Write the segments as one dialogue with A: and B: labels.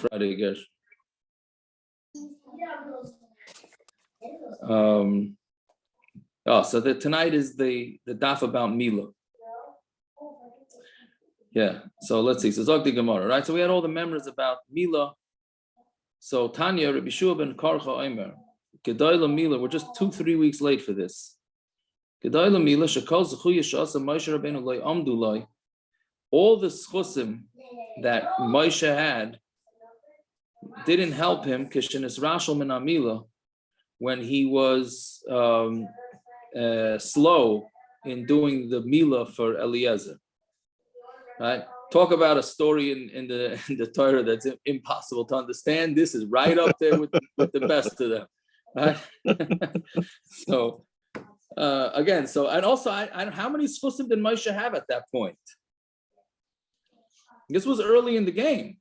A: Friday, guys. So tonight is the daf about Mila. Yeah, so let's see. So Zog the Gemara, right? So we had all the memories about Mila. So Tanya, Rabbi Shua ben Karcha Omer, Gedayla Mila, we're just 2-3 weeks late for this. Gedayla Mila, Shekal Zechu Yeshasa Moshe Rabbeinu Loi Amdu Loi, all the schusim that Moshe had didn't help him, Kishinis Rashal Min Amila, when he was slow in doing the Mila for Eliezer. Right? Talk about a story in the Torah that's impossible to understand. This is right up there with the best of them. Right? So again, and also how many schusim did Moshe have at that point? This was early in the game,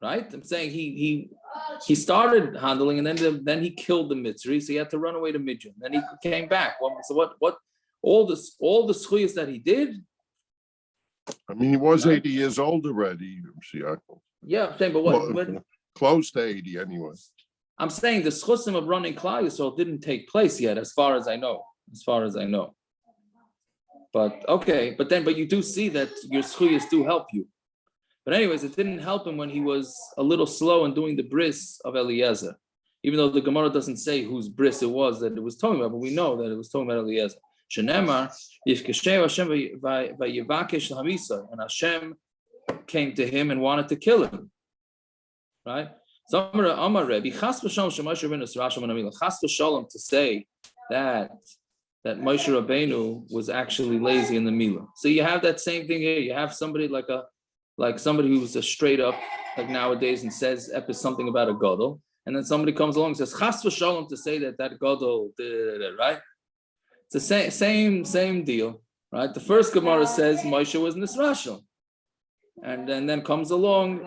A: right? I'm saying he started handling, and then he killed the mitzri, so he had to run away to Midian. Then he came back. So what all the schuyas that he did.
B: I mean, he was 80 years old already.
A: Yeah, I'm saying, but what?
B: Close to 80 anyway. I'm
A: saying the schusim of running Klal Yisrael didn't take place yet, as far as I know. But okay, but you do see that your schuyas do help you. But anyways, it didn't help him when he was a little slow in doing the bris of Eliezer. Even though the Gemara doesn't say whose bris it was that it was talking about, but we know that it was talking about Eliezer. Shenemar, Yifkesheu Hashem vayivakesh l'hamisa, and Hashem came to him and wanted to kill him. Right? So Amar Rebbe, Chas v'shalom sheMoshe Rabbeinu Srasham Anamila. Chas v'shalom to say that Moshe Rabbeinu was actually lazy in the Mila. So you have that same thing here. You have somebody like somebody who's a straight up like nowadays and says something about a gadol, and then somebody comes along and says Chas v'shalom to say that gadol, right? It's the same deal, right? The first Gemara says Moshe was nisrashal, and then comes along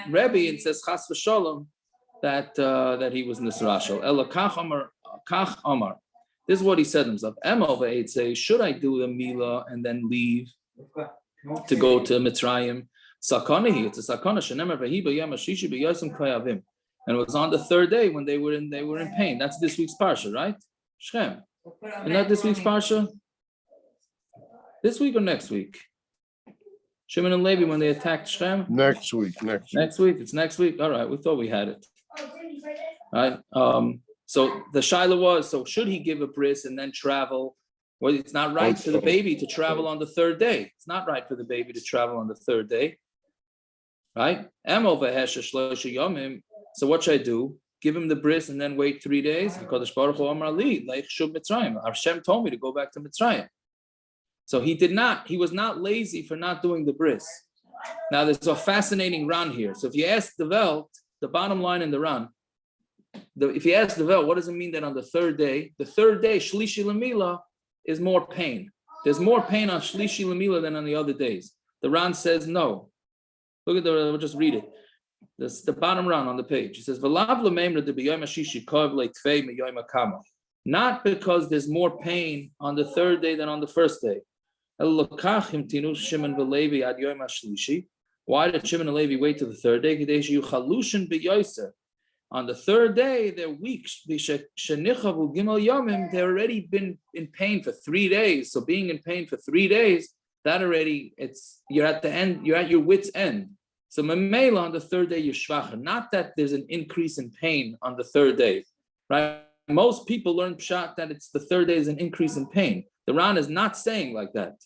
A: Rebbe and says Chas v'shalom that he was nisrashal. Ela kach amar. This is what he said to himself. Emel v'eit say, should I do the Mila and then leave to go to Mitzrayim? Sakanahi, it's a sakana. Shenemar v'hiba yom hashishi b'yosem kayavim. And it was on the third day when they were in pain. That's this week's parsha, right? Shem. And not this week's parsha? This week or next week? Shimon and Levi when they attacked Shem?
B: Next week.
A: Next week? It's next week? All right, we thought we had it. All right. So the shaila was, so should he give a bris and then travel? Well, it's not right for the baby to travel on the third day. It's not right for the baby to travel on the third day. Right? So what should I do? Give him the bris and then wait 3 days? Hashem told me to go back to Mitzrayim. So he was not lazy for not doing the bris. Now there's a fascinating run here. So if you ask the Welt, the bottom line in the run, if you ask the Welt, what does it mean that on the third day, Shlishi Lamila is more pain. There's more pain on Shlishi Lamila than on the other days. The Ran says no. Look at we'll just read it. This the bottom round on the page. It says, not because there's more pain on the third day than on the first day. Why did Shimon and Levi wait till the third day? On the third day, they're weak. They've already been in pain for 3 days. So being in pain for 3 days, that already, you're at the end, you're at your wit's end. So Mamela on the third day, you're shvacha. Not that there's an increase in pain on the third day, right? Most people learn pshat that it's the third day is an increase in pain. The Ran is not saying like that,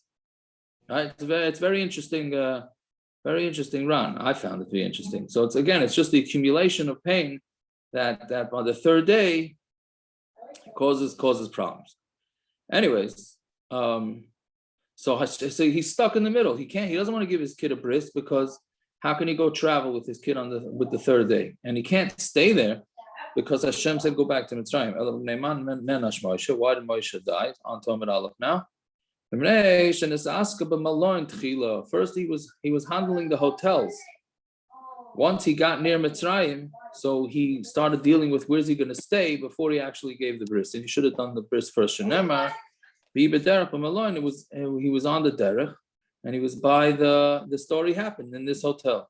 A: right? It's very interesting, very interesting Ran. I found it to be interesting. So it's just the accumulation of pain that on the third day causes problems. Anyways, so he's stuck in the middle. He doesn't want to give his kid a bris because how can he go travel with his kid with the third day? And he can't stay there because Hashem said go back to Mitzrayim. Why did Moshe die? On Talmud Aleph now. First he was handling the hotels. Once he got near Mitzrayim, so he started dealing with where's he going to stay before he actually gave the bris. And he should have done the bris first. Shenemar, he was on the derech, and he was by the story happened in this hotel.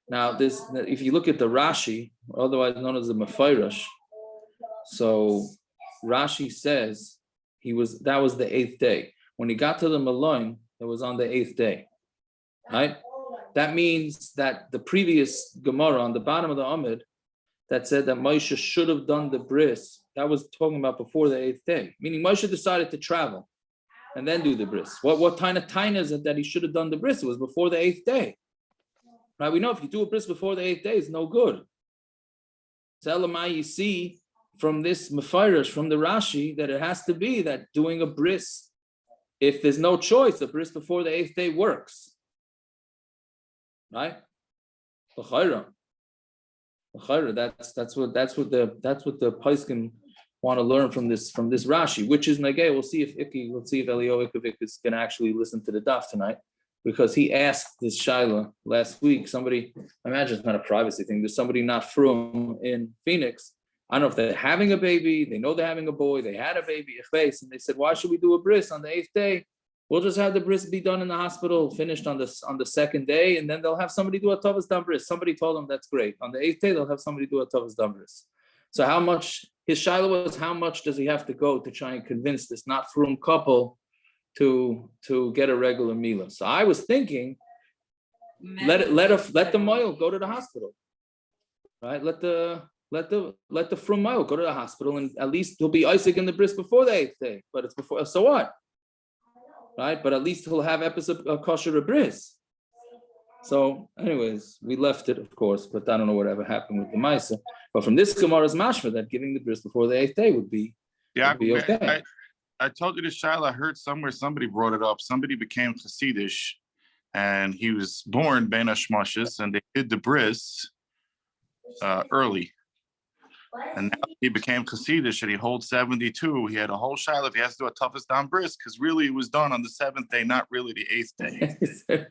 A: Now, this, if you look at the Rashi, otherwise known as the Mephirash, so Rashi says that was the 8th day. When he got to the Malon, it was on the 8th day, right? That means that the previous Gemara on the bottom of the Amud that said that Moshe should have done the bris, that was talking about before the 8th day, meaning Moshe decided to travel and then do the bris. What kind of time is it that he should have done the bris? It was before the 8th day. Right? We know if you do a bris before the 8th day, it's no good. So Elamai, you see from this Mephirash, from the Rashi, that it has to be that doing a bris, if there's no choice, a bris before the 8th day works. Right? That's what the Paiskim want to learn from this Rashi, which is Nagay. We'll see if Elio Ikovic is going to actually listen to the daf tonight, because he asked this shaila last week. Somebody, I imagine it's not a privacy thing. There's somebody not from in Phoenix. I don't know if they're having a baby. They know they're having a boy. They had a baby, and they said, "Why should we do a bris on the 8th day? We'll just have the bris be done in the hospital, finished on the 2nd day, and then they'll have somebody do a tavas dam bris." Somebody told them that's great. On the 8th day, they'll have somebody do a tavas dam bris. So how much, his shaila was, how much does he have to go to try and convince this not frum couple to get a regular mila? So I was thinking, let the moil go to the hospital, right? Let the frum moil go to the hospital, and at least he'll be Isaac in the bris before the 8th day. But it's before, so what? Right, but at least he'll have episode kosher bris. So, anyways, we left it, of course, but I don't know whatever happened with the Maisa. But from this Gemara's mashma, that giving the bris before the 8th day would be okay.
C: I told you this, Shaila. I heard somewhere somebody brought it up. Somebody became Chassidish, and he was born Ben Hashmashis, and they did the bris early. And now he became Chassidish, and he holds 72. He had a whole shaila if he has to do a toughest down bris, because really it was done on the 7th day, not really the 8th day.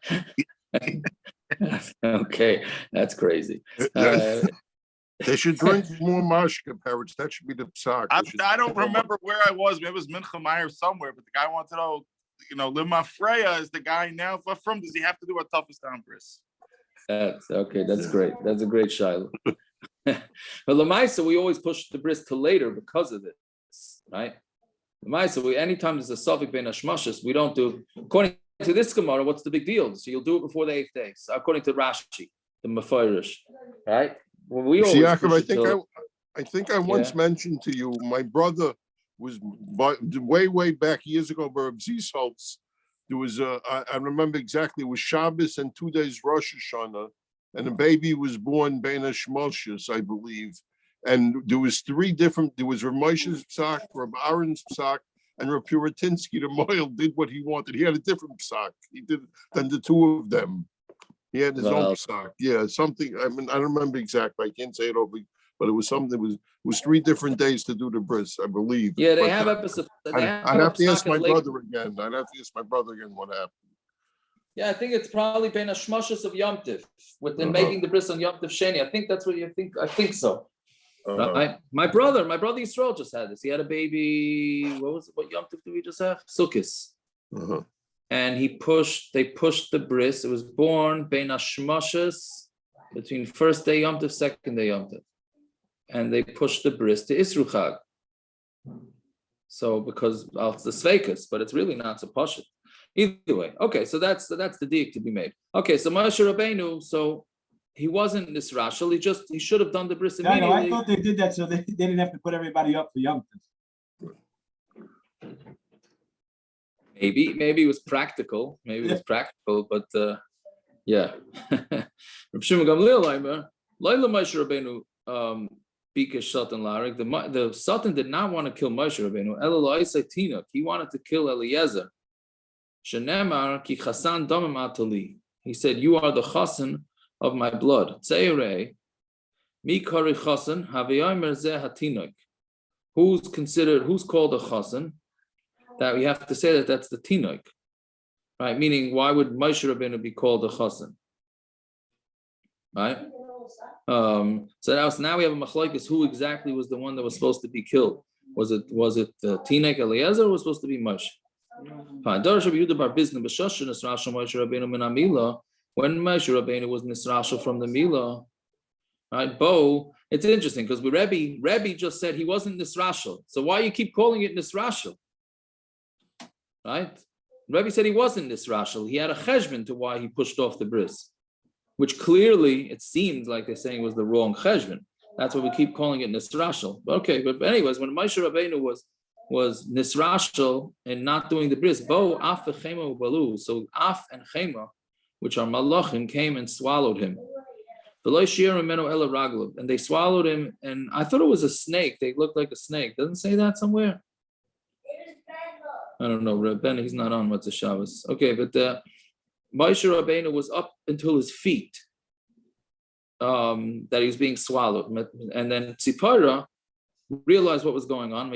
A: Okay, that's crazy.
B: They should drink more mashka, parrots. That should be the psak.
C: I don't remember where I was. Maybe it was Mincha Meyer somewhere, but the guy wanted to know, Lima Freya is the guy now. From does he have to do a toughest down bris?
A: That's okay. That's great. That's a great shaila. But Lamaisa, we always push the bris to later because of this, right? Lamaisa, anytime there's a suffix ben hashmashas, we don't do, according to this Gemara, what's the big deal? So you'll do it before the 8th day. So according to Rashi, the Mephirash, right? Well, we always
B: Yaakov, I think I once mentioned to you, my brother was way back years ago, Berb Zisholtz. There was I remember exactly, it was Shabbos and 2 days Rosh Hashanah. And the baby was born Ben Hashmashis, I believe. And there was there was Rav Moshe's psak, Rav Aaron's psak, and Rav Puritinsky, the Moil, did what he wanted. He had a different psak. He did than the two of them. He had his own psak. Yeah, something, I mean, I don't remember exactly. I can't say it over, but it was something, it was 3 different days to do the bris, I believe.
A: Yeah, they have episodes.
B: I'd have to ask my brother again. What happened.
A: Yeah, I think it's probably been a shmashas of Yom Tif, with them making the bris on Yom Tif Sheni. I think that's what you think. I think so. My brother Yisrael just had this. He had a baby. What Yom Tif did we just have? Sukkis. And they pushed the bris. It was born ben hashmashas between first day Yom Tif, second day Yom Tif, and they pushed the bris to Isru Chag. So because it's the sveikas, but it's really not so pashut. Either way, okay, so that's the diak to be made. Okay, so Moshe Rabbeinu, so he wasn't this rashal. He should have done the bris immediately.
D: I thought they did that so they didn't have to put everybody up for Yom Tov.
A: Maybe it was practical. But yeah. Reb Shimon Gamliel Aimer, Laila Moshe Rabbeinu Bikesh Satan Larik. The Satan did not want to kill Moshe Rabbeinu. Elul Isai Tinuk. He wanted to kill Eliezer. Shenemar ki chasan damim atali. He said, "You are the chasan of my blood." Tzeirei mi kari chasan haviyomer zeh hatinuk. Who's called a chasan? That we have to say that's the tinuk, right? Meaning, why would Moshe Rabbeinu be called a chasan? Right? So now we have a machlokes. Who exactly was the one that was supposed to be killed? Was it the tinuk Eliezer, or was supposed to be Moshe? when Moshe Rabbeinu was nisrashal from the Milah, right? Bo, it's interesting because Rebbe just said he wasn't nisrashal. So why you keep calling it nisrashal? Right? Rebbe said he wasn't nisrashal. He had a cheshbon to why he pushed off the bris, which clearly it seems like they're saying was the wrong cheshbon. That's why we keep calling it nisrashal. But okay, but anyways, when Moshe Rabbeinu was nisrashal and not doing the bris, bo af v'chema ubalu. So af and chema, which are malachim, came and swallowed him. And they swallowed him, and I thought it was a snake. They looked like a snake. Doesn't it say that somewhere? I don't know. Rebbe, he's not on what's the Shabbos. Okay, but Moshe Rabbeinu was up until his feet, that he was being swallowed. And then Tzipora realized what was going on. So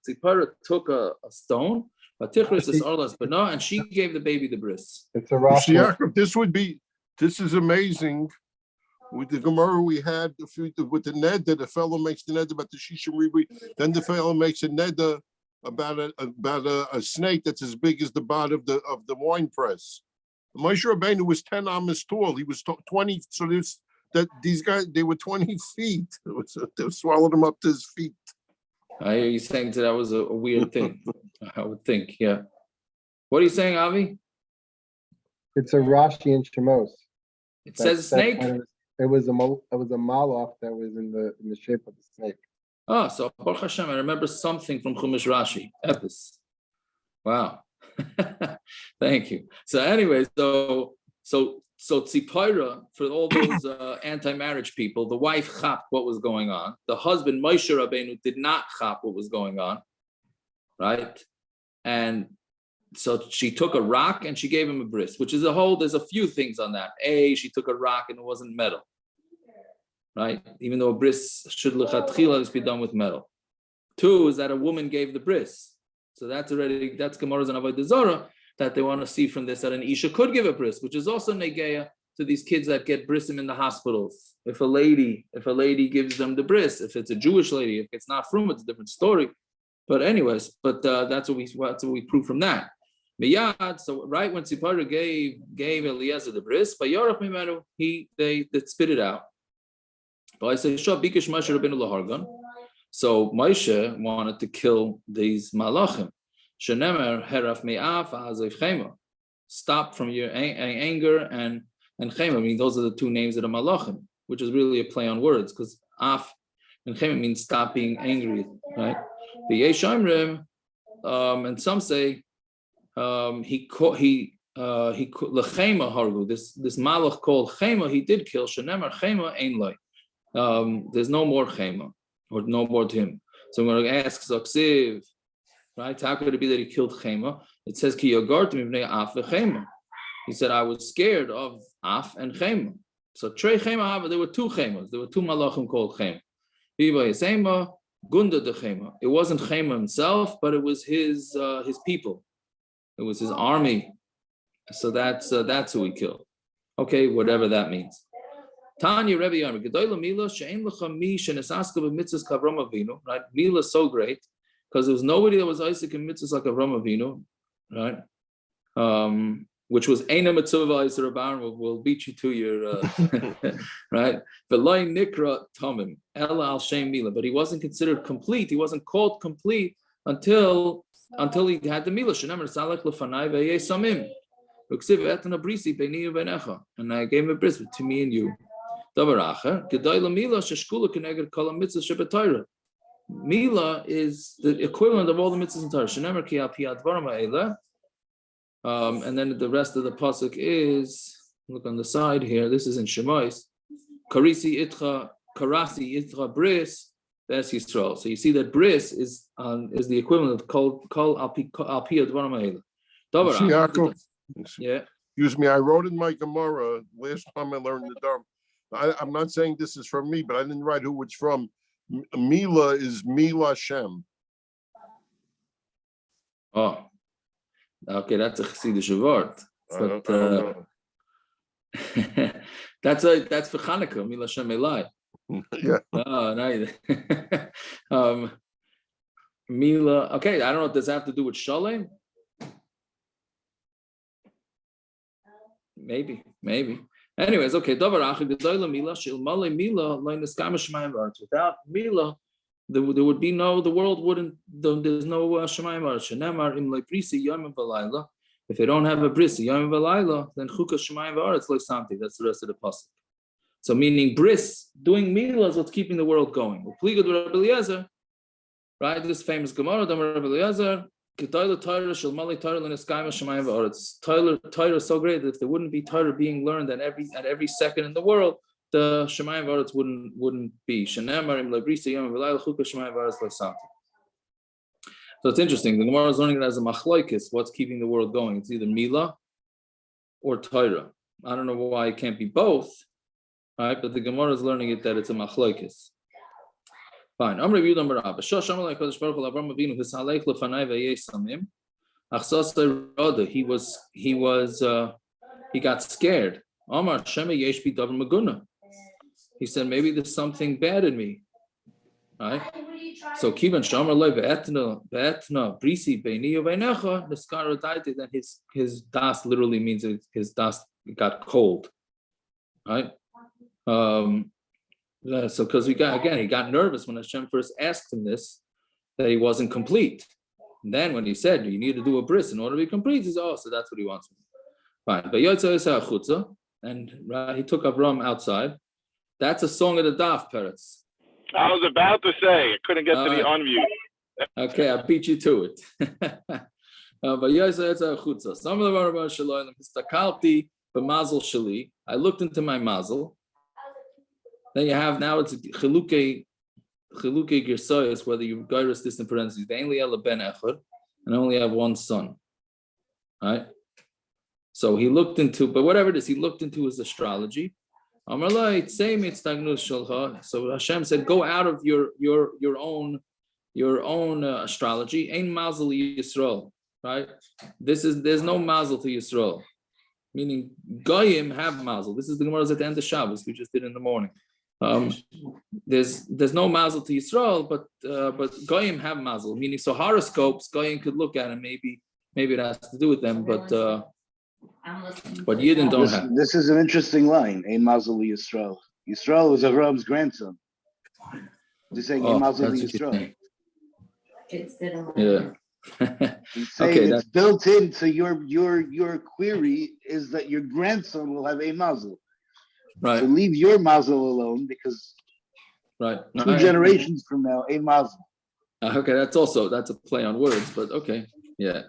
A: Tzipora took a stone, and she gave the baby the bris.
E: It's a Rashi.
B: This is amazing. With the Gemara we had with the neder, the fellow makes the neder about the Shishim Ribi. Then the fellow makes a neder about a snake that's as big as the bottom of the wine press. Moshe Rabbeinu was 10 amas tall. He was 20. So these guys, they were 20 feet. They swallowed him up to his feet.
A: I hear you saying that was a weird thing. I would think, yeah. What are you saying, Avi?
E: It's a Rashi in Shemos.
A: It says snake.
E: It was a malach that was in the shape of the snake.
A: Oh, so Baruch Hashem, I remember something from Chumash Rashi. Epis. Wow. Thank you. So anyway, so Tzipora, for all those anti-marriage people, the wife chapped what was going on. The husband, Moshe Rabbeinu, did not chap what was going on, right? And so she took a rock and she gave him a bris, which is there's a few things on that. She took a rock and it wasn't metal, right? Even though a bris should lechatchila be done with metal. 2 is that a woman gave the bris. So that's Gemaras and Avodah Zarah that they want to see from this, that an Isha could give a bris, which is also negeya to these kids that get brisim in the hospitals. If a lady gives them the bris, if it's a Jewish lady, if it's not from, it's a different story. But anyways, that's what we prove from that. Miyad, so right when Tzipora gave Eliezer the bris, by Yorach Mimenu, they spit it out. But I say, Bikish Moshe Rabbeinu lahargan. So Moshe wanted to kill these malachim. Shenemer heraf me'af azav chema. Stop from your anger and chema. I mean, those are the 2 names of the malachim, which is really a play on words, because af and chema means stop being angry, right? The Yeshomrim, and some say he lechema hargu. This malach called chema, he did kill. Shenemer chema ein loy. There's no more chema, or no more to him. So I'm going to ask Zaksiv, right? How could it be that he killed chema? It says ki yagartim ibnei af v'chema. He said, I was scared of af and chema. So trei chema hava. There were 2 chemas. There were 2 malachim called chema. Viva yisema gunda de chema. It wasn't chema himself, but it was his people. It was his army. So that's who he killed. Okay, whatever that means. Tanya Rebbe Yomi Gedoyla Mila Shein Lecha Mi Shenesaska b'mitzvahs kavram avinu. Right, Mila is so great because there was nobody that was Isaac in mitzvahs like Avram Avinu, right? Which was Eina Mitzvah Yetzer Baron. We'll beat you to your right. V'loy Nikra Tamim Ela Al Shem Mila, but he wasn't considered complete. He wasn't called complete until he had the Mila. Shenemer Salach Lefanai V'Yei Samim. Uksiv Etana Brisi Beini U'Beinecha, and I gave him a bris to me and you. Mila is the equivalent of all the mitzvahs in Torah. And then the rest of the pasuk is, look on the side here, this is in Shemais. Karasi itcha bris, that's Yisrael. So you see that bris is the equivalent of kol al pi advarim ha'ela. Yeah.
B: Excuse me, I wrote in my Gemara last time I learned the Dharma. I'm not saying this is from me, but I didn't write who it's from. Mila is Mila Shem.
A: Oh, okay, that's a Chassidish word. But that's for Chanukah, Mila Shem Elai.
B: Yeah.
A: Oh, nice. Mila. Okay, I don't know what does that have to do with Shalem. Maybe. Anyways, okay. Without Mila, there would be no, the world wouldn't, there's no Shemayim V'Aretz. If they don't have a bris, Yom V'Alayla, then Chuka Shemayim V'Aretz like something. That's the rest of the pasuk. So meaning bris, doing Mila is what's keeping the world going. Right? This famous Gemara, Rabbi Eliezer, Torah is so great that if there wouldn't be Torah being learned at every second in the world, the Shemayim V'Aretz wouldn't be. So it's interesting. The Gemara is learning it as a machloikis. What's keeping the world going? It's either Mila or Torah. I don't know why it can't be both, right? But the Gemara is learning it that it's a machloikis. Fine. I'm reviewing number Abba. He got scared. He said, maybe there's something bad in me. Right? So Kivan Shamar Loy Be'etna Brisi Beini Uveinecha Niskara Daiti, then his das literally means his das got cold. Right? So because he got nervous when Hashem first asked him this, that he wasn't complete. And then when he said you need to do a bris in order to be complete, he said, oh, so that's what he wants. Fine. But Yetzer, and he took Avraham outside. That's a song of the Daf, Perek.
F: I was about to say, I couldn't get to the unmute.
A: Okay, I beat you to it. But Yetzer chutza. Some of the Avraham Shalom Histakalti b'mazel shali. I looked into my mazel. Then you have now it's chiluke girsoyos, whether you gyrus this in parentheses. They only have a ben echad, and I only have one son. Right? So he looked into, but whatever it is, he looked into his astrology. So Hashem said, go out of your own astrology. Ain't mazel Yisrael, right? There's no mazel to Yisrael, meaning goyim have mazel. This is the Gemaras at the end of Shabbos we just did in the morning. There's no mazel to Yisrael, but goyim have mazel, meaning so horoscopes goyim could look at and maybe it has to do with them, but yidden don't have.
G: This is an interesting line. Ein mazel Yisrael. Yisrael was Avraham's grandson. They're saying Ein mazel Yisrael.
A: Yeah.
G: He's saying it's built into your query is that your grandson will have a mazel.
A: Right.
G: So leave your mazel alone because
A: right.
G: Two generations from now, a mazel.
A: Okay, that's a play on words, but okay, yeah.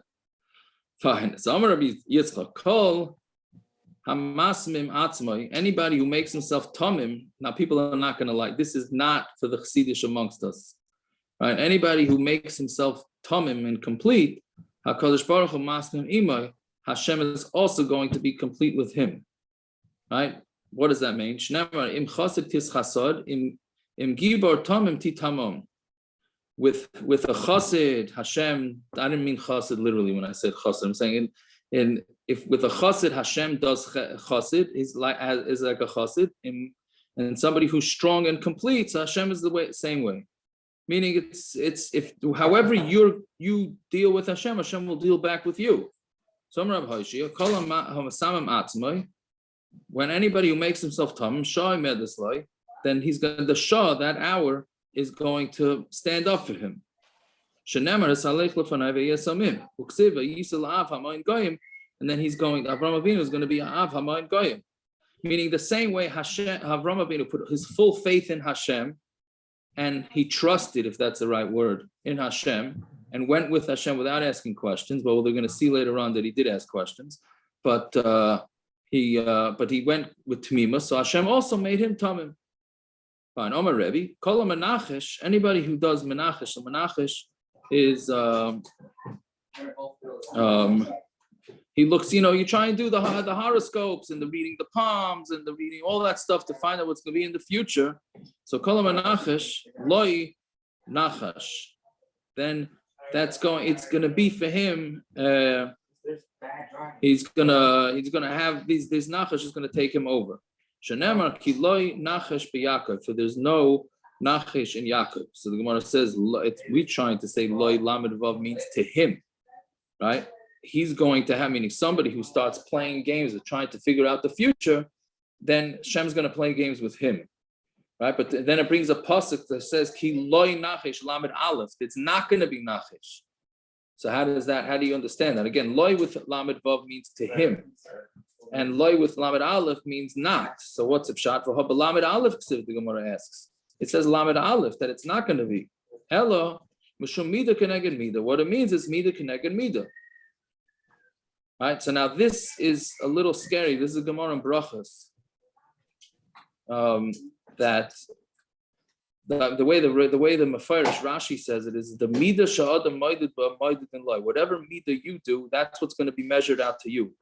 A: Fine. So I'm going to be Yitzchak. Kol hamasmim atzmai. Anybody who makes himself tamim. Now people are not going to like. This is not for the chassidish amongst us, right? Anybody who makes himself tamim and complete, Hakadosh Baruch Hu masmim imay. Hashem is also going to be complete with him, right? What does that mean? Shneimar im chassid tis chasad im gibor tamim titamon. With a chassid, Hashem, I didn't mean chassid literally when I said chassid. I'm saying if with a chassid, Hashem does chassid, is like a chassid, and somebody who's strong and complete, so Hashem is same way. Meaning it's if however you deal with Hashem, Hashem will deal back with you. So when anybody who makes himself tamim, then he's going the shah that hour is going to stand up for him. And then he's going, Avraham Avinu is going to be Av Hamayin Goyim. Meaning the same way Avraham Avinu put his full faith in Hashem, and he trusted, if that's the right word, in Hashem, and went with Hashem without asking questions. Well, they're going to see later on that he did ask questions, but he went with Tamima, so Hashem also made him Tamim. Fine. Omar Rebbe, Kol Menachesh, anybody who does Menachesh, so Menachesh is he looks, you try and do the horoscopes and the reading the palms and the reading all that stuff to find out what's going to be in the future. So Kol Menachesh, Loi Nachash. Then it's going to be for him. He's gonna have this Nachash is going to take him over. Shenemar ki loy nachesh b'Yaakov, for there's no nachesh in Yaakov. So the Gemara says we trying to say loy lamed vav means to him, right? he's going to have, meaning somebody who starts playing games or trying to figure out the future, then Shem's going to play games with him, right? But then it brings a pasuk that says, Ki loy nachish lamed aleph. It's not going to be nachish. So how do you understand that? Again, loy with lamed vav means to him, and loy with lamed aleph means not. So what's a pshat for lamed aleph? The Gemara asks. It says lamed aleph, that it's not going to be. Hello, mishum mida keneged mida. What it means is mida keneged mida. Right. So now this is a little scary. This is Gemara in Brachas. That the way the Mefarish Rashi says it is the mida sha'adam moided in loy. Whatever mida you do, that's what's going to be measured out to you.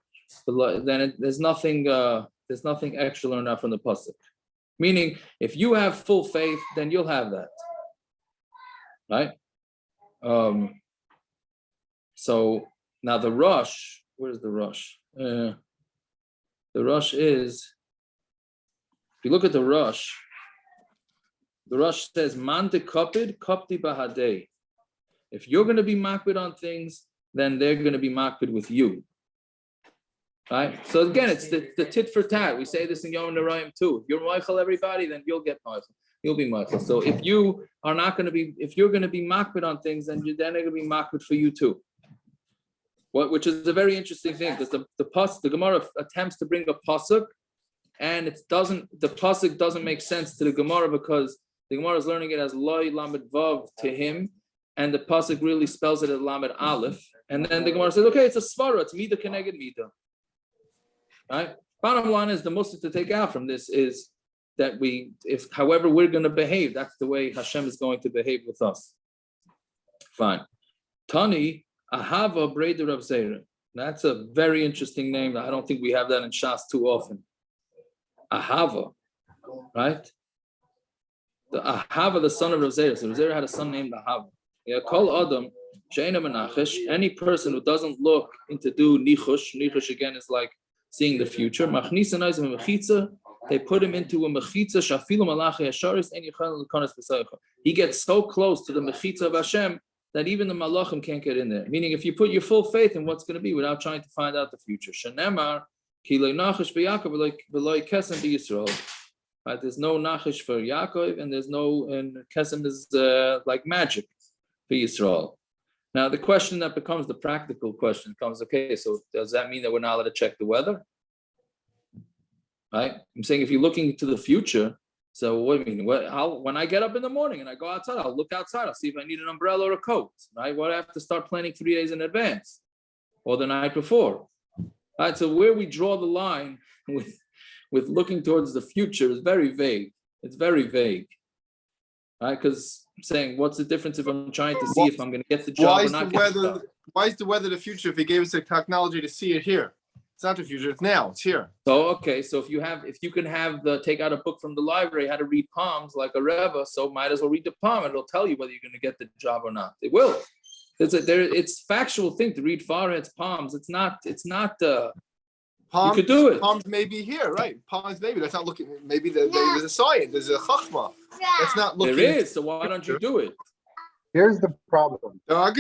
A: But then there's nothing extra learned out from the pasuk. Meaning, if you have full faith, then you'll have that, right? So now the rush. Where's the rush? The rush is. If you look at the rush says, "Man de kapid kapti bahadei." If you're going to be makbid on things, then they're going to be makbid with you. Right? So again, it's the tit for tat. We say this in Yom Nedarim too. If you're Michael everybody, then you'll get Michael. You'll be Michael. So if you are not going to be, if you're going to be makbid on things, then they're going to be makbid for you too. Which is a very interesting thing, because the Gemara attempts to bring a pasuk, and the pasuk doesn't make sense to the Gemara, because the Gemara is learning it as loy lamed vav to him, and the pasuk really spells it as lamed aleph, and then the Gemara says, okay, it's a svara, it's mida keneged mida. Right? Bottom line is, the most to take out from this is that however we're going to behave, that's the way Hashem is going to behave with us. Fine. Tani Ahava Breder of Zera. That's a very interesting name. I don't think we have that in Shas too often. Ahava, right? The Ahava, the son of Rav Zera. So Rav Zera had a son named Ahava. Yeah, Kol Adam, Sheina Menachesh. Any person who doesn't look into do nichush. Nichush again is like seeing the future. They put him into a mechitza. He gets so close to the mechitza of Hashem that even the malachim can't get in there. Meaning, if you put your full faith in what's going to be without trying to find out the future. Right? There's no nachish for Yaakov, and there's no, and kesem is like magic for Yisrael. Now, the question that becomes the practical question comes, okay, so does that mean that we're not allowed to check the weather? Right? I'm saying if you're looking to the future, so what do you mean? When I get up in the morning and I go outside, I'll look outside. I'll see if I need an umbrella or a coat. Right? What, I have to start planning 3 days in advance or the night before. Right? So where we draw the line with looking towards the future is very vague. It's very vague. Right? Because I'm saying, what's the difference if I'm trying to see if I'm going to get the job or not get the job?
H: Why is the weather the future if he gave us the technology to see it here? It's not the future, it's now, it's here.
A: So, okay, so if you can take out a book from the library, how to read palms like a Rebbe, so might as well read the palm, and it'll tell you whether you're going to get the job or not. It will. It's factual thing to read Faret's palms. It's not,
H: palms,
A: you could do it.
H: Palms may be here, right? Palms maybe, that's not looking, maybe there's a science, there's a chachma. That's not looking.
A: There is, so why don't you do it?
E: Here's the problem.
H: I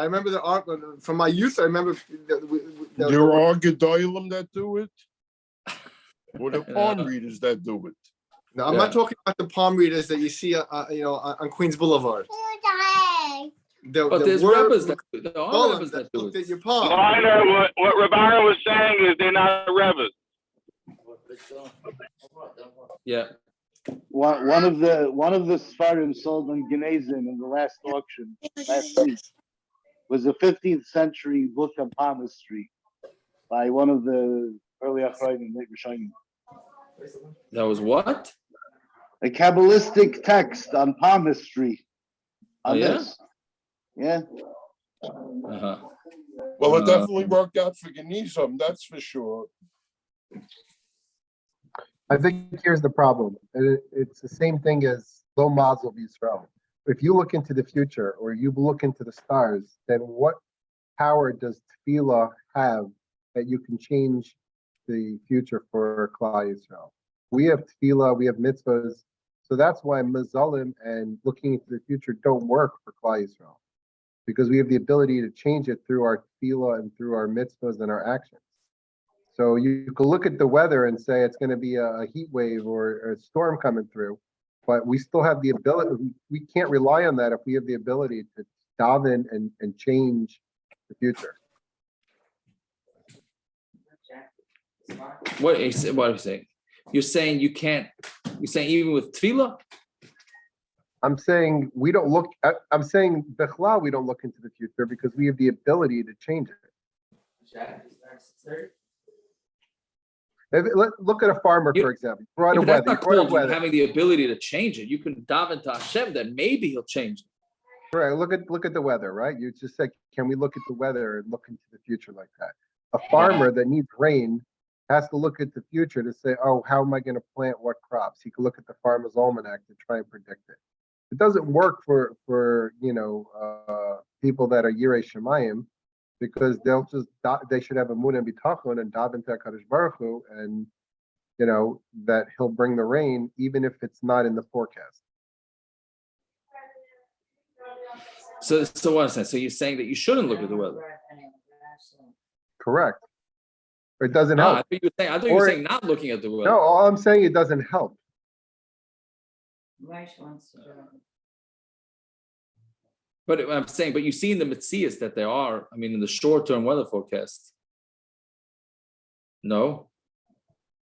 H: remember the art from my youth. I remember
B: there are gedolim that do it, or the palm readers that do it.
H: No, I'm not talking about the palm readers that you see, on Queens Boulevard.
A: But there's Rebbes that do it.
H: Your palm.
F: What Rabbi was saying is they're not Rebbes.
A: Yeah.
G: One of the Sfarim sold on Genezim in the last auction last week was a 15th century book on palmistry by one of the early Avraham.
A: That was what?
G: A Kabbalistic text on palmistry. This. Yeah.
A: Uh-huh.
B: Well, it definitely worked out for Genizim, that's for sure.
E: I think here's the problem. It's the same thing as Lo Mazel Yisrael. If you look into the future or you look into the stars, then what power does tefillah have that you can change the future for Klal Yisrael? We have tefillah, we have mitzvahs, so that's why mazalim and looking into the future don't work for Klal Yisrael. because we have the ability to change it through our tefillah and through our mitzvahs and our actions. So you can look at the weather and say it's going to be a heat wave or a storm coming through, but we still have the ability. We can't rely on that if we have the ability to daven and change the future.
A: What are you saying? You're saying you can't. You're saying even with tefillah.
E: I'm saying we don't look. I'm saying bichlal we don't look into the future because we have the ability to change it. Look at a farmer, for example.
A: Yeah, but that's not called you having the ability to change it. You can daven to Hashem that maybe He'll change it.
E: Right. Look at the weather. Right. You just said, can we look at the weather and look into the future like that? A farmer that needs rain has to look at the future to say, oh, how am I going to plant what crops? He can look at the farmer's almanac to try and predict it. It doesn't work for people that are Yirei Shemayim, because they should have Amud and bitachon and daven to HaKadosh Baruch Hu, and that He'll bring the rain even if it's not in the forecast.
A: So what I'm saying? So you're saying that you shouldn't look at the weather?
E: Correct. Or it doesn't help.
A: I thought you were saying not looking at the weather.
E: No, all I'm saying, it doesn't help.
A: But I'm saying, but you see in the Metzias that there are, in the short-term weather forecast. No.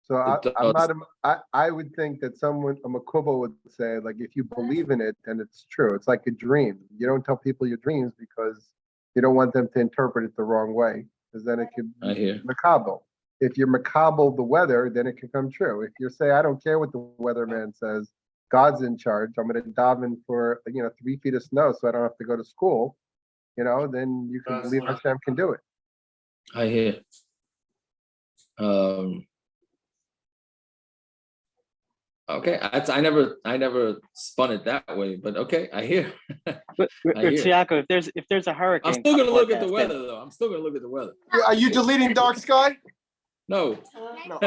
E: So I would think that someone, a makubal would say, like, if you believe in it, then it's true. It's like a dream. You don't tell people your dreams because you don't want them to interpret it the wrong way, because then it could be makabel. If you're makabel the weather, then it can come true. If you say, I don't care what the weatherman says, God's in charge, I'm going to daven for 3 feet of snow so I don't have to go to school, then you can believe Hashem can do it.
A: I hear. Okay, I never spun it that way, but okay, I hear.
I: But Yaakov, if there's a hurricane,
A: I'm still gonna look at the weather though. I'm still gonna look at the weather.
H: Are you deleting dark sky?
A: No.
H: No.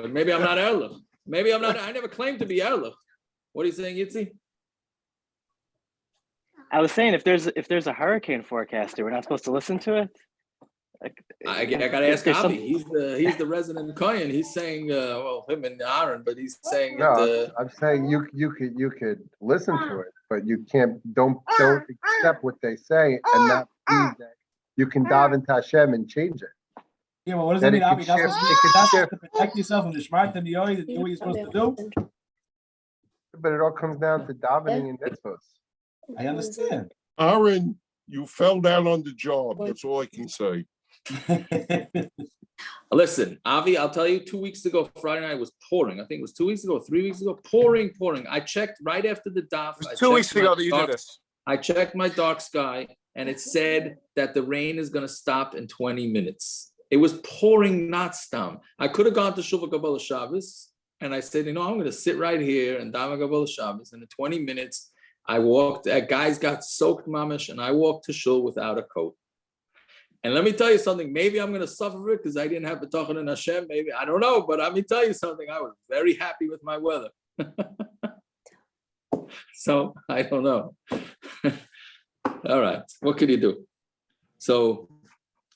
A: Maybe I'm not Erlich. Maybe I'm not. I never claimed to be Erlich. What are you saying, Yitzi?
I: I was saying if there's a hurricane forecaster, we're not supposed to listen to it.
A: I gotta ask Avi. He's the resident Kohen. He's saying, him and Aaron, but he's saying.
E: No, I'm saying you could listen to it, but you don't accept what they say and not believe that you can daven to Hashem and change it.
D: Yeah, well, what does that mean, Avi? That's to protect yourself from the shmart and the oil to do what you're supposed to do.
E: But it all comes down to davening and mitzvahs.
D: I understand.
B: Aaron, you fell down on the job. That's all I can say.
A: Listen, Avi, I'll tell you, 2 weeks ago, Friday night was pouring. I think it was 2 weeks ago, 3 weeks ago, pouring. I checked right after the daf.
H: It was 2 weeks ago that you did this.
A: I checked my dark sky, and it said that the rain is going to stop in 20 minutes. It was pouring, not stam. I could have gone to Shuvah Kabbalah Shabbos, and I said, I'm going to sit right here and daven Kabbalah Shabbos. And in 20 minutes, I walked. Guys got soaked, mamish, and I walked to shul without a coat. And let me tell you something. Maybe I'm going to suffer it because I didn't have bitachon in Hashem. Maybe I don't know, but let me tell you something. I was very happy with my weather. So I don't know. All right, what can you do? So.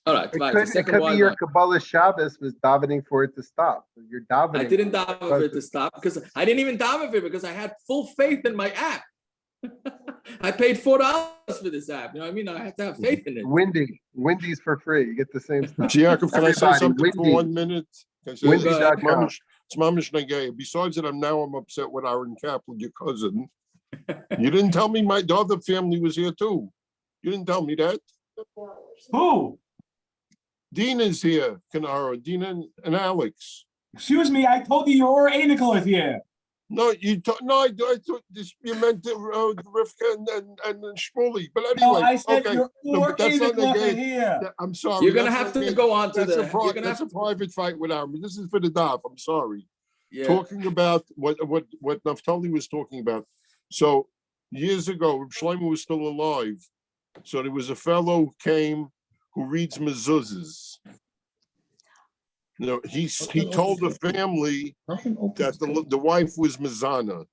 A: All right.
E: It could be your Kabbalah Shabbos was davening for it to stop. You're davening.
A: I didn't daven for it to stop because I didn't even daven for it because I had full faith in my app. I paid $4 for this app. You know what I mean? I have to have faith in it.
E: Windy's for free. You get the same stuff.
B: Yaakov, can I say something for 1 minute?
E: Windy.com.
B: It's mamish negay. Besides that, I'm upset with Aaron Kaplan, your cousin. You didn't tell me the other family was here too. You didn't tell me that.
D: Who?
B: Dina's here, Kanara. Dina and Alex.
D: Excuse me, I told you your Anical is here.
B: No, I thought this, you meant Rivka and Shmuley. But anyway,
D: No, I said
B: okay.
D: your Anical is here.
B: I'm sorry.
A: You're gonna have to go on to
B: that's a private fight with Aaron. This is for the daf. I'm sorry.
A: Yeah.
B: Talking about what Naftali was talking about. So years ago, Shlomo was still alive. So there was a fellow who came who reads mezuzahs. He told the family that the wife was mezana.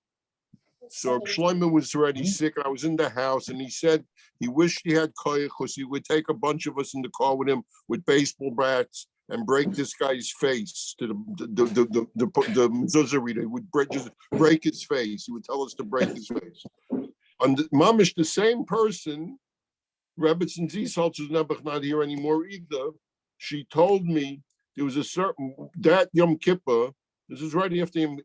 B: So Shlomo was already sick. I was in the house, and he said he wished he had koyach because he would take a bunch of us in the car with him with baseball bats and break this guy's face to the mezuzah reader. He would just break his face. He would tell us to break his face. And Mamish, the same person, Rebbetzin Zisholz is not here anymore either. She told me there was a certain, that Yom Kippur, this is right after him,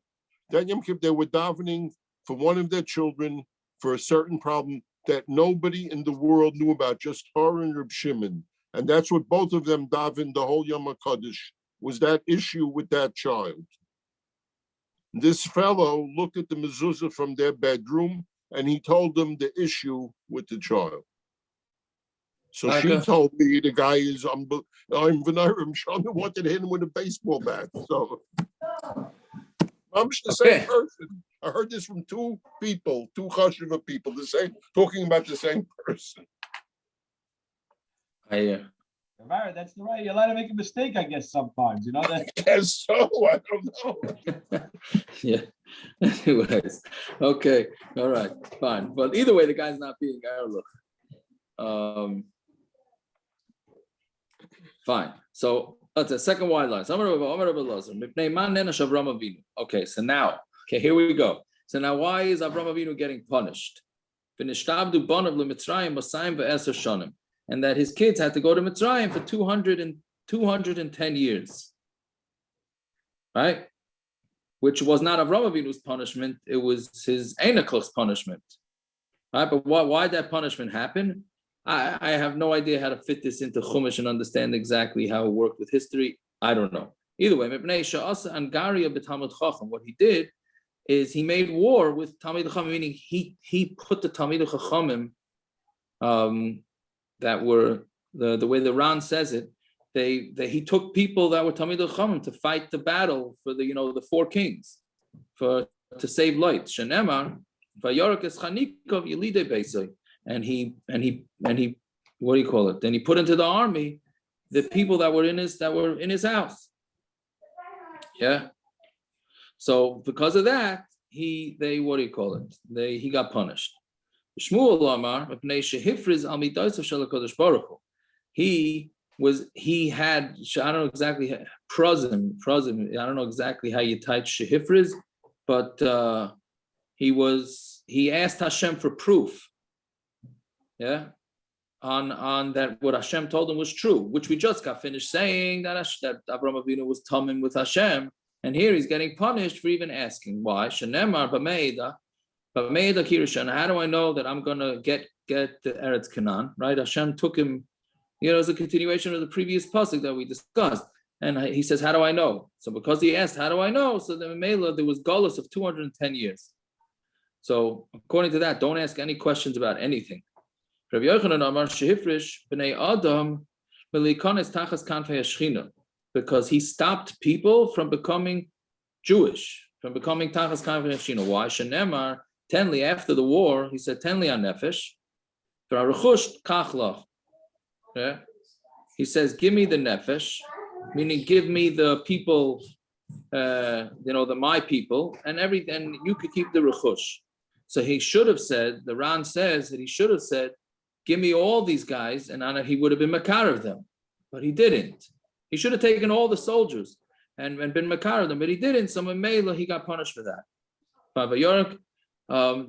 B: that Yom Kippur, they were davening for one of their children for a certain problem that nobody in the world knew about, just her and Reb Shimon. And that's what both of them davened the whole Yom HaKadosh, was that issue with that child. This fellow looked at the mezuzah from their bedroom and he told them the issue with the child. So she told me the guy is I'm V'nayrim Shana wanted to hit him with a baseball bat. So I'm the same person. I heard this from two people, two Chashiva people, the same, talking about the same person.
D: That's the right. You're allowed to make a mistake, I guess, sometimes. You know that.
B: I guess so. I don't know.
A: Yeah. Anyways, okay, all right, fine. But either way, the guy's not being erlich. Fine. So that's a second wide line. Okay, so now, here we go. So now, why is Avraham Avinu getting punished? And that his kids had to go to Mitzrayim for 210 years, right? Which was not Avraham Avinu's punishment; it was his Einakl's punishment, right? But why that punishment happen? I have no idea how to fit this into Chumash and understand exactly how it worked with history. I don't know. Either way, what he did is he made war with talmidei Chachamim, meaning he put the talmidei Chachamim that were the way the Ran says it. He took people that were talmidei Chachamim to fight the battle for the four kings to save light. Shenemar vayorek es chanikov yidden beisai. And he what do you call it? Then he put into the army the people that were in his house. Yeah. So because of that, he got punished. Shmuel Amar shehifriz al mitzrayim shel HaKadosh Baruch Hu. He had, I don't know exactly prosim. I don't know exactly how you type shehifriz, but he asked Hashem for proof. Yeah, on that what Hashem told him was true, which we just got finished saying that Avraham Avinu was tamim with Hashem, and here he's getting punished for even asking. Why? Shenemar b'meida kirishan. How do I know that I'm gonna get the Eretz Canaan? Right? Hashem took him. As a continuation of the previous pasuk that we discussed, and he says, "How do I know?" So because he asked, "How do I know?" So the Mela there was galus of 210 years. So according to that, don't ask any questions about anything. Rabbi Yochanan Amar shehifrish b'nei Adam melikones tachas kanfei hashchina, because he stopped people from becoming Jewish, from becoming tachas kanfei hashchina. Why? Shenemar tenli, after the war, he said tenli anefesh v'aruchush kachlach. Yeah, he says, "Give me the nefesh," meaning give me the people, the my people, and everything. You could keep the rechush. So he should have said. The Ran says that he should have said, "Give me all these guys," and he would have been makar of them, but he didn't. He should have taken all the soldiers and been makar of them, but he didn't. So Mela, he got punished for that.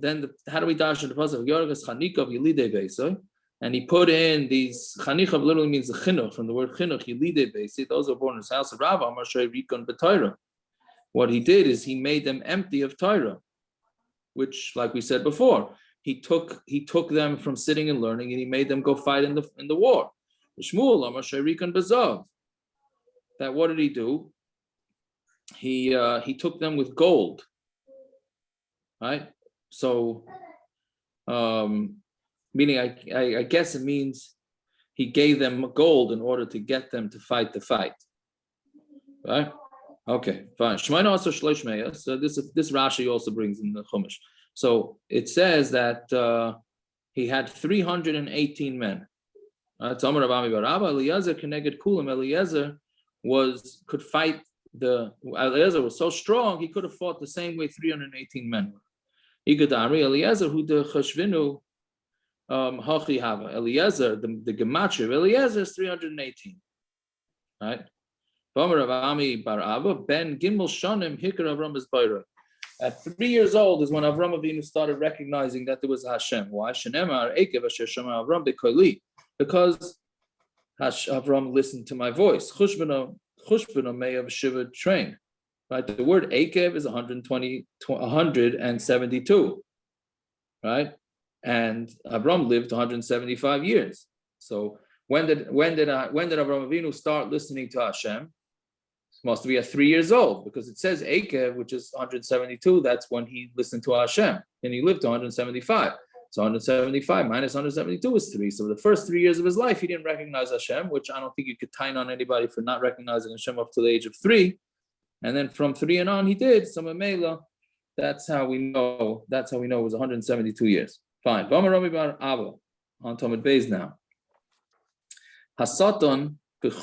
A: Then how do we dash in the pasuk? Yorek is chanikov yidden beisai, and he put in these chanikov. Literally means the chinuch, from the word chinuch yidden beisai. Those who are born in his house of Rav Amar Shrei Rikon b'Torah. What he did is he made them empty of Torah, which, like we said before, he took them from sitting and learning, and he made them go fight in the war. Shmuel Amar Shrei Rikon b'Zav. That what did he do? He took them with gold, right? So, meaning I guess it means he gave them gold in order to get them to fight the fight, right? Okay, fine. So this Rashi also brings in the Chumash. So it says that he had 318 men. Eliezer could fight Eliezer was so strong he could have fought the same way 318 men. Igadari Eliezer who the Chashvinu Hachi Hava. Eliezer, the gematria of Eliezer is 318. Right? Ami Bar Abba Ben Gimel Shanim Hikar Avram is Bayra. At 3 years old is when Avraham Avinu started recognizing that there was Hashem. Why? Shenemar Ekev Asher Shema Avram Bekoili. Because Avram listened to my voice. Chushbana may have shiva train. Right? The word Ekev is 172. Right? And Avram lived 175 years. So when did Avram Avinu start listening to Hashem? Must be at 3 years old, because it says Ekev, which is 172. That's when he listened to Hashem, and he lived to 175. So 175 minus 172 is 3. So the first 3 years of his life, he didn't recognize Hashem, which I don't think you could tie on anybody for not recognizing Hashem up to the age of 3. And then from 3 and on, he did. So Mamela, that's how we know. That's how we know it was 172 years. Fine. On talmidei now. Hasatan. Satan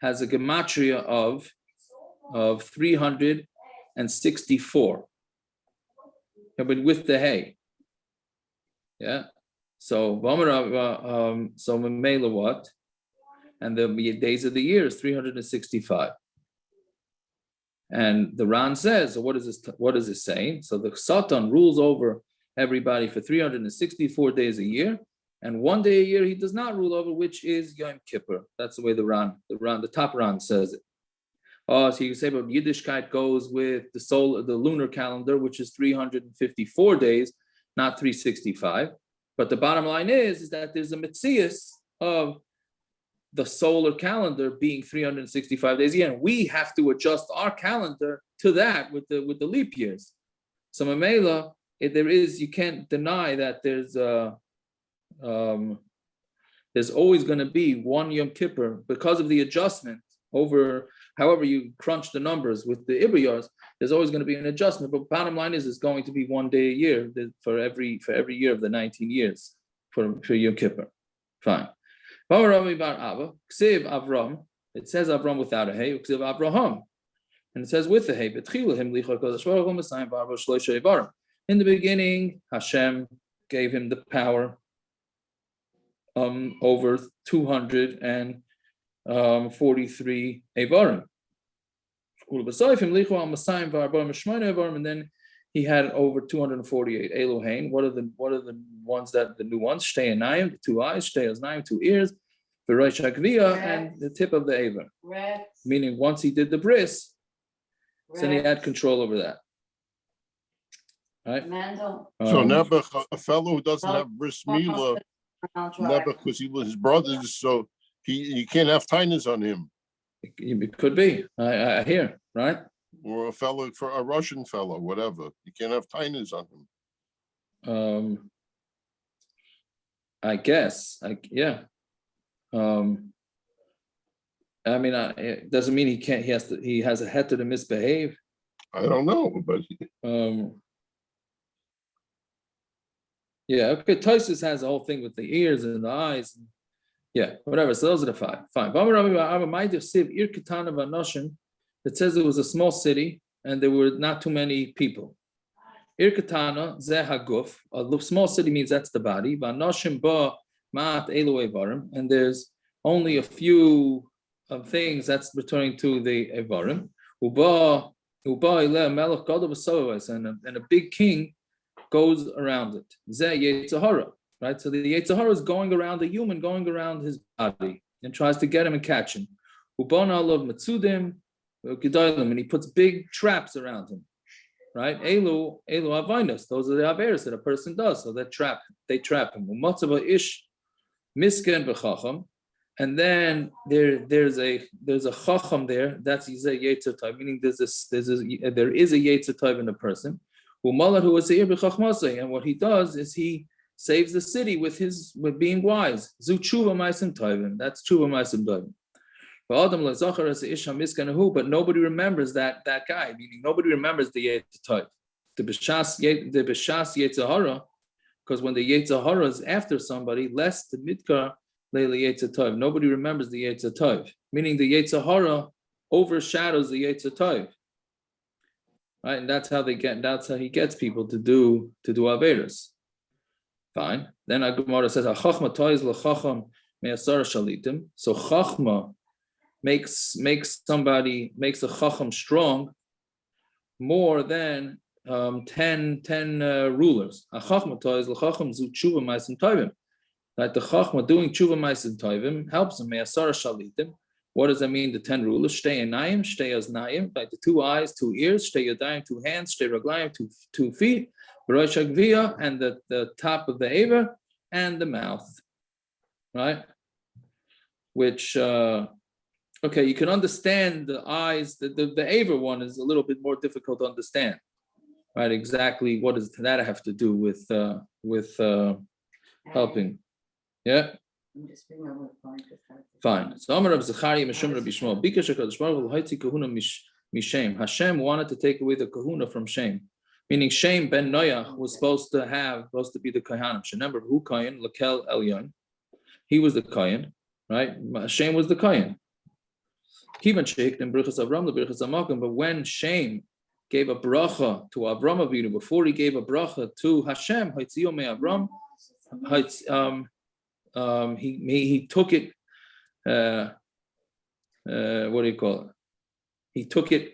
A: has a gematria of 364. But with the hay. Yeah. So Mamela what? And the days of the year is 365. And the Ran says, so what is this saying? So the Satan rules over everybody for 364 days a year. And 1 day a year he does not rule over, which is Yom Kippur. That's the way the top Ran says it. Oh, so you can say, but Yiddishkeit goes with the lunar calendar, which is 354 days, not 365. But the bottom line is that there's a mitzias of the solar calendar being 365 days a year, and we have to adjust our calendar to that with the leap years. So Mamela, you can't deny that there's always going to be one Yom Kippur because of the adjustment over, however you crunch the numbers with the Ibriyars, there's always going to be an adjustment. But bottom line is it's going to be 1 day a year for every year of the 19 years for Yom Kippur. Fine. Avram, it says Avram without a hay, Avraham. And it says with the hay. In the beginning, Hashem gave him the power over 243 Avarim. And then he had over 248 Elohain. What are the ones the new ones? Shtei Anayim, 2 eyes, Shtei Oznayim, 2 ears, V'Rosh HaKviya, and the tip of the Aver. Meaning once he did the bris, then he had control over that. Right?
B: So never a fellow who doesn't have bris milah, never, because he was his brothers, so you can't have tinus on him.
A: It could be. I hear, right?
B: Or a fellow, for a Russian fellow, whatever. You can't have tinus on him.
A: I guess. Yeah. I mean, it doesn't mean he can't. He has a heter to misbehave.
B: I don't know, but
A: yeah. Okay. Tosis has a whole thing with the ears and the eyes. Yeah. Whatever. So those are the 5. Fine. It says it was a small city and there were not too many people. Ir Katana Zeh Haguf. A small city means that's the body. Vanoshim ba ma'at elu evarim, and there's only a few things that's returning to the evarim. Uba ileh melech gadol v'sovos, and a big king goes around it. Zeh Yetzer hara, right? So the Yetzer hara is going around the human, going around his body, and tries to get him and catch him. Ubana alav metzudim, and he puts big traps around him. Right? Elu avainos. Those are the averos that a person does. So they trap him. Umatzava ish misken b'chacham, and then there's a chacham there. That's Yetzer type, meaning there is a Yetzer type in a person. Umalat who is a b'chachmasei, and what he does is he saves the city with being wise. Zu tshuva ma'asim tovim. That's tshuva ma'asim tovim. But nobody remembers that guy, meaning nobody remembers the Yetzer type. The b'shas Yetzer hara, because when the Yetzer hara is after somebody, less the midkar leila Yetzer type. Nobody remembers the Yetzer type, meaning the Yetzer hara overshadows the Yetzer type. right? And that's how he gets people to do averos. Fine. Then our Gemara says, "Chachma toiz lechacham me'asara shalitim." So chachma makes a chacham strong more than 10 rulers. Chachma toiz lechacham zu tshuva ma'asim tovim. Like the chachma doing tshuva ma'asim tovim helps him me'asara shalitim. What does that mean? The 10 rulers: shtei enayim, shtei aznayim, like the 2 eyes, 2 ears, shtei yadayim, 2 hands, shtei raglayim, 2 feet, rosh hagviyah, and the top of the aver, and the mouth, right? Which, okay, you can understand the eyes. The aver one is a little bit more difficult to understand, right? Exactly what does that have to do with helping? Yeah. Fine. So Amar Rab Zachariah Mishum Rabbi Shmuel Bikash HaKadosh Baruch Hu L'Haitzi Kehuna Mishem. Hashem wanted to take away the kehuna from Shem, meaning Shem ben Noach was supposed to be the kohanim. Remember who kohen Lakel Elyon. He was the kohen, right? Shem was the kohen. Kivan Sheikh and Brichas Avram the Brichas Amakim. But when Shem gave a bracha to Avraham Avinu before he gave a bracha to Hashem, Haitziyo me Avram, he took it. What do you call it? He took it.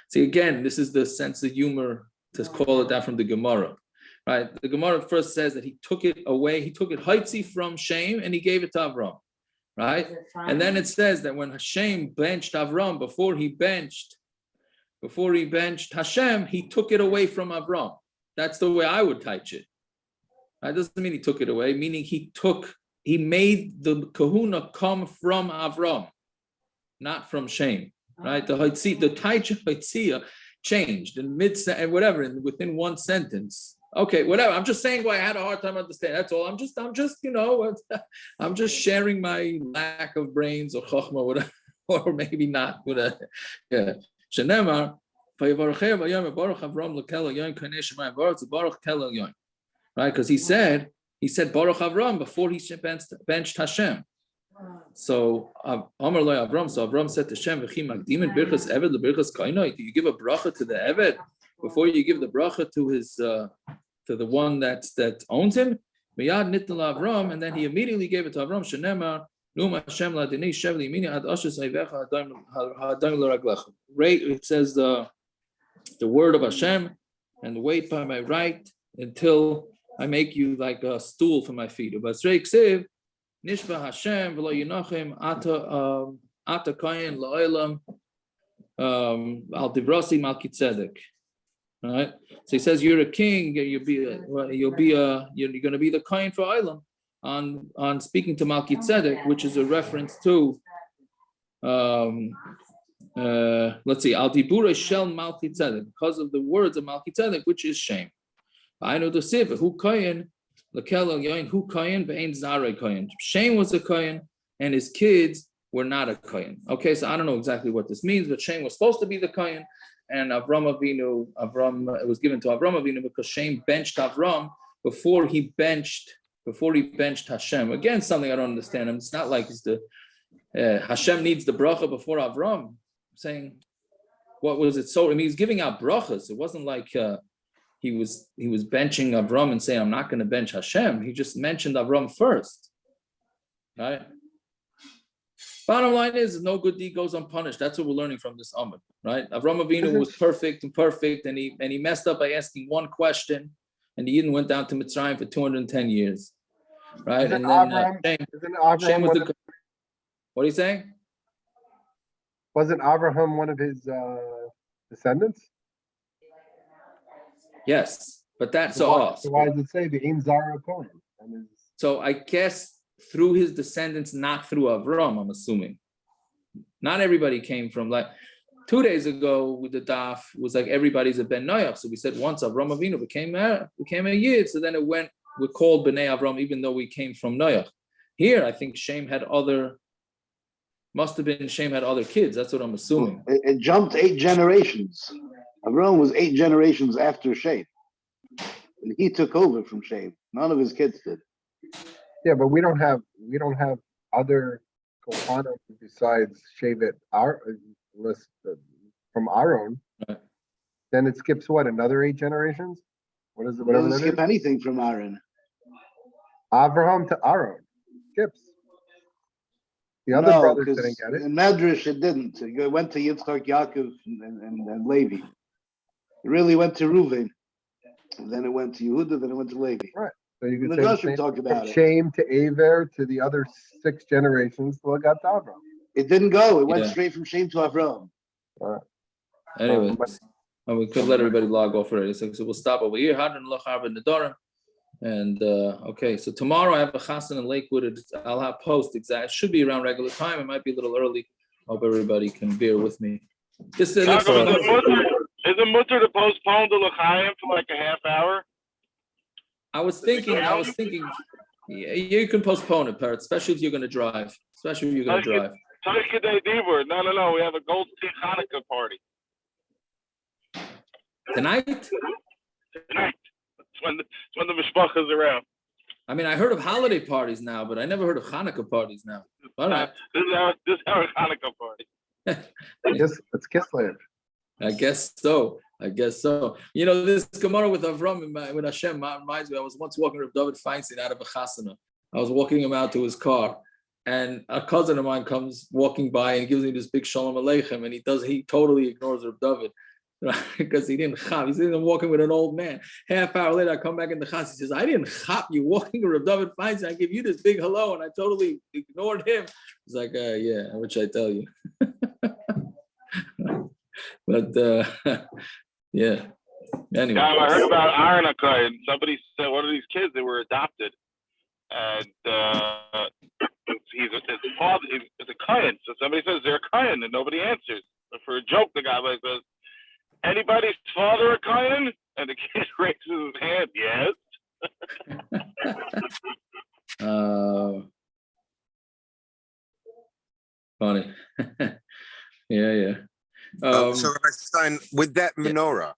A: See, again, this is the sense of humor to call it that from the Gemara, right? The Gemara first says that he took it away. He took it haitzi from Shem and he gave it to Avraham, right? And then it says that when Hashem benched Avraham before he benched Hashem, he took it away from Avraham. That's the way I would teach it. That doesn't mean he took it away, meaning he made the kehuna come from Avraham, not from Shem, right? The Taicha changed in and whatever, within one sentence. Okay, whatever. I'm just saying why I had a hard time understanding. That's all. I'm just, I'm just sharing my lack of brains or chachma, whatever, or maybe not. Whatever. Yeah. Shenemar, right? Because he said Baruch Avram before he benched Hashem. So Amar lo Avram. So Avram said to Shem, "V'chi magdimin birchas eved lebirchas kainai." Do you give a bracha to the eved before you give the bracha to his to the one that owns him? Miyad nitna Avram, and then he immediately gave it to Avram. Shenemar num Hashem ladinei shev liyimini ad ashes ayvecha hadam l'raglecha. It says the word of Hashem, and wait by my right until I make you like a stool for my feet. Ubasrei ksiv nishba Hashem v'lo yinachim ata kayin la'olam al divrasi malkitzedek. All right. So he says you're a king. You're going to be the kayin for olam on speaking to Malkitzedek, which is a reference to let's see, al dibura shel Malkitzedek, because of the words of Malkitzedek, which is Shem. I know the siv who kayin lakel yain who kayin ve'ein zare kayin. Shem was a kayin, and his kids were not a kayin. Okay, so I don't know exactly what this means, but Shem was supposed to be the kayin, and it was given to Avram Avinu because Shem benched Avram before he benched Hashem. Again, something I don't understand. It's not like it's Hashem needs the bracha before Avram. I'm saying, what was it? So I mean, he's giving out brachas. It wasn't like he was benching Avram and saying, I'm not going to bench Hashem. He just mentioned Avram first, right? Bottom line is, no good deed goes unpunished. That's what we're learning from this Amud, right? Avram Avinu was perfect, and he messed up by asking one question, and the yidden went down to Mitzrayim for 210 years, right? And then Shem was the. What are you saying?
E: Wasn't Avraham one of his descendants?
A: Yes, but that's
E: So why does it say the Ein Zara Kohen?
A: So I guess through his descendants, not through Avram, I'm assuming. Not everybody came from, like 2 days ago with the Daf was like everybody's a Ben Noach. So we said once Avram Avinu became a Yid, so then we're called Bnei Avram even though we came from Noach. Here, I think Shem had other kids. That's what I'm assuming.
G: It jumped 8 generations. Avraham was 8 generations after Shem. And he took over from Shem. None of his kids did.
E: Yeah, but we don't have other kohanim besides Shevet from our own.
A: Right.
E: then it skips what, another 8 generations? What is it?
G: It
E: Whatever
G: doesn't
E: that
G: skip
E: is.
G: anything from Aaron.
E: Avraham to Aaron skips. The other
G: No,
E: brothers
G: because
E: didn't get it.
G: in Medrash it didn't. It went to Yitzchak, Yaakov, and Levi. It really went to Reuven. And then it went to Yehuda, then it went to Levi.
E: Right. So you
G: The
E: could say the
G: Midrashim
E: same
G: talk
E: from
G: about it.
E: Shem to Aver to the other 6 generations till it got to Avraham.
G: It didn't go. It went
A: Yeah.
G: straight from Shem to Avraham.
A: Anyways, and we could let everybody log off already. So we'll stop over here. Hadran lo Arba Nedarim. And okay, so tomorrow I have a chasen in Lakewood. I'll have post exact. It should be around regular time. It might be a little early. Hope everybody can bear with me. This is
F: Is it mutter to postpone the l'chaim for like a half hour?
A: I was thinking, yeah, you can postpone it, Perek, especially if you're going to drive. Especially if you're going to drive.
F: No. We have a Gold Sea Hanukkah party
A: Tonight?
F: tonight. It's when the mishpachas are around.
A: I mean, I heard of holiday parties now, but I never heard of Hanukkah parties now. All right.
F: This is our Hanukkah party.
E: It's Kislev.
A: I guess so. You know, this Gemara with Avraham, with Hashem, reminds me, I was once walking with David Feinstein out of a chasana. I was walking him out to his car, and a cousin of mine comes walking by and gives me this big shalom aleichem, and he totally ignores Reb David. Because he didn't chop. He's walking with an old man. Half hour later, I come back in the chas. He says, I didn't chop you walking with Reb David Feinstein. I give you this big hello, and I totally ignored him. He's like, yeah, which I tell you. But yeah. Anyway.
F: I heard about Aaron and somebody said one of these kids, they were adopted, and his father is a kohen. So somebody says they're a kohen, and nobody answers. So for a joke, the guy says, anybody's father a kohen? And the kid raises his hand, yes.
A: Funny. Yeah.
J: So Rabbi Stein, with that menorah,